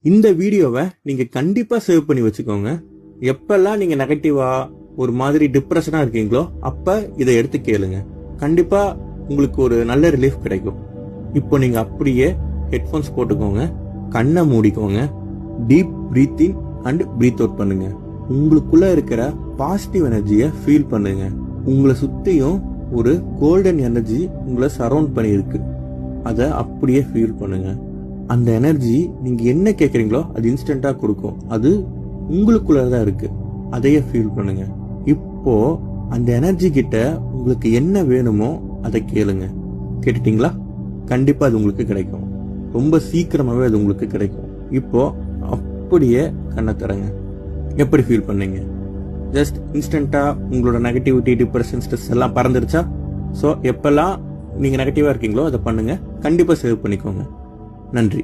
இந்த வீடியோவை நீங்க கண்டிப்பா சேவ் பண்ணி வச்சுக்கோங்க. எப்பெல்லாம் நீங்க நெகட்டிவா ஒரு மாதிரி டிப்ரெஷனா இருக்கீங்களோ அப்ப இதை எடுத்து கேளுங்க. கண்டிப்பா உங்களுக்கு ஒரு நல்ல ரிலீஃப் கிடைக்கும். இப்போ நீங்க அப்படியே ஹெட்போன்ஸ் போட்டுக்கோங்க, கண்ணை மூடிக்கோங்க, deep breathe in and breathe out பண்ணுங்க. உங்களுக்குள்ள இருக்கிற பாசிட்டிவ் எனர்ஜியை ஃபீல் பண்ணுங்க. உங்களை சுத்தியும் ஒரு கோல்டன் எனர்ஜி உங்களை சரௌண்ட் பண்ணியிருக்கு. அதை அப்படியே ஃபீல் பண்ணுங்க. அந்த எனர்ஜி நீங்க என்ன கேட்குறீங்களோ அது இன்ஸ்டன்டா கொடுக்கும். அது உங்களுக்குள்ளதான் இருக்கு. அதையே ஃபீல் பண்ணுங்க. இப்போ அந்த எனர்ஜி கிட்ட உங்களுக்கு என்ன வேணுமோ அதை கேளுங்க. கேட்டுட்டீங்களா? கண்டிப்பா அது உங்களுக்கு கிடைக்கும். ரொம்ப சீக்கிரமாவே அது உங்களுக்கு கிடைக்கும். இப்போ அப்படியே கண்ணை தரங்க. எப்படி ஃபீல் பண்ணீங்க? ஜஸ்ட் இன்ஸ்டன்டா உங்களோட நெகட்டிவிட்டி, டிப்ரெஷன், ஸ்ட்ரெஸ் எல்லாம் பறந்துருச்சா? ஸோ எப்பெல்லாம் நீங்க நெகட்டிவா இருக்கீங்களோ அதை பண்ணுங்க. கண்டிப்பா சேவ் பண்ணிக்கோங்க. நன்றி.